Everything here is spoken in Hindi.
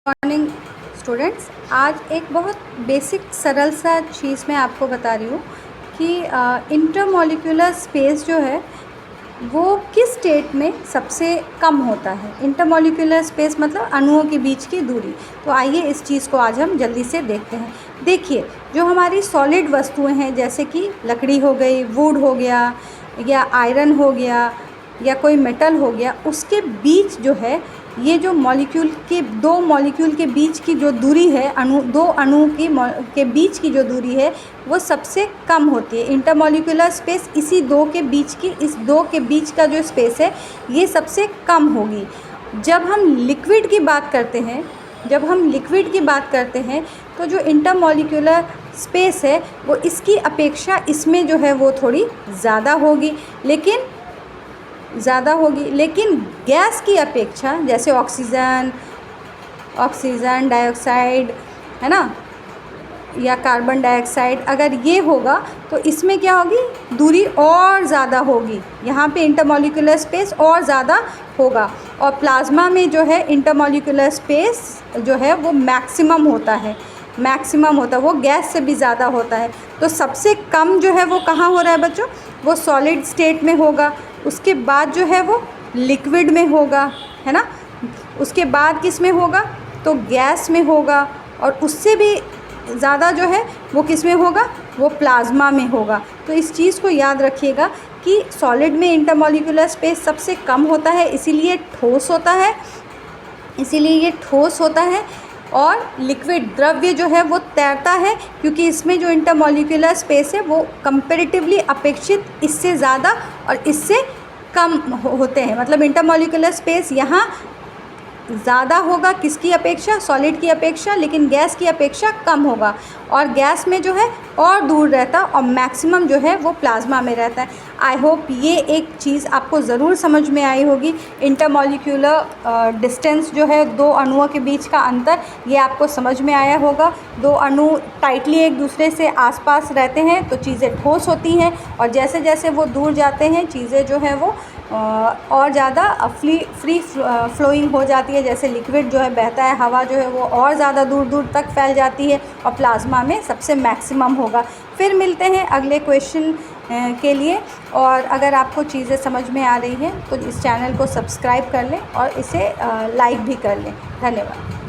Morning students. आज एक बहुत बेसिक सरल सा चीज़ मैं आपको बता रही हूँ कि इंटरमॉलिक्यूलर स्पेस जो है वो किस स्टेट में सबसे कम होता है। इंटरमॉलिक्यूलर स्पेस मतलब अणुओं के बीच की दूरी। तो आइए इस चीज़ को आज हम जल्दी से देखते हैं। देखिए, जो हमारी सॉलिड वस्तुएं हैं जैसे कि लकड़ी हो गई, वुड हो गया या आयरन हो गया या कोई मेटल हो गया, उसके बीच जो है ये जो दो मॉलिक्यूल के बीच की जो दूरी है, दो अणु के बीच की जो दूरी है वो सबसे कम होती है। इंटरमॉलिक्यूलर स्पेस इस दो के बीच का जो स्पेस है ये सबसे कम होगी। जब हम लिक्विड की बात करते हैं तो जो इंटरमॉलिक्यूलर स्पेस है वो इसकी अपेक्षा इसमें जो है वो थोड़ी ज़्यादा होगी, लेकिन गैस की अपेक्षा जैसे ऑक्सीजन डाइऑक्साइड है ना, या कार्बन डाइऑक्साइड, अगर ये होगा तो इसमें क्या होगी, दूरी और ज़्यादा होगी। यहाँ पे इंटरमॉलिक्यूलर स्पेस और ज़्यादा होगा। और प्लाज्मा में जो है इंटरमॉलिक्यूलर स्पेस जो है वो मैक्सिमम होता है, वो गैस से भी ज़्यादा होता है। तो सबसे कम जो है वो कहाँ हो रहा है बच्चों, वो सॉलिड स्टेट में होगा। उसके बाद जो है वो लिक्विड में होगा, है ना। उसके बाद किस में होगा, तो गैस में होगा। और उससे भी ज़्यादा जो है वो किस में होगा, वो प्लाज्मा में होगा। तो इस चीज़ को याद रखिएगा कि सॉलिड में इंटरमॉलिक्यूलर स्पेस सबसे कम होता है, इसीलिए ये ठोस होता है। और लिक्विड द्रव्य जो है वो तैरता है, क्योंकि इसमें जो इंटरमॉलिक्यूलर स्पेस है वो कंपैरेटिवली अपेक्षित इससे ज़्यादा और इससे कम होते हैं। मतलब इंटरमॉलिक्यूलर स्पेस यहाँ ज़्यादा होगा किसकी अपेक्षा, सॉलिड की अपेक्षा, लेकिन गैस की अपेक्षा कम होगा। और गैस में जो है और दूर रहता और मैक्सिमम जो है वो प्लाज्मा में रहता है। आई होप ये एक चीज़ आपको ज़रूर समझ में आई होगी। इंटरमॉलिक्यूलर डिस्टेंस जो है, दो अणुओं के बीच का अंतर, ये आपको समझ में आया होगा। दो अणु टाइटली एक दूसरे से आसपास रहते हैं तो चीज़ें ठोस होती हैं, और जैसे जैसे वो दूर जाते हैं चीज़ें जो है वो और ज़्यादा फ्री फ्लोइंग हो जाती है। जैसे लिक्विड जो है बहता है, हवा जो है वो और ज़्यादा दूर दूर तक फैल जाती है, और प्लाज्मा में सबसे मैक्सिमम होगा। फिर मिलते हैं अगले क्वेश्चन के लिए। और अगर आपको चीज़ें समझ में आ रही हैं तो इस चैनल को सब्सक्राइब कर लें और इसे लाइक भी कर लें। धन्यवाद।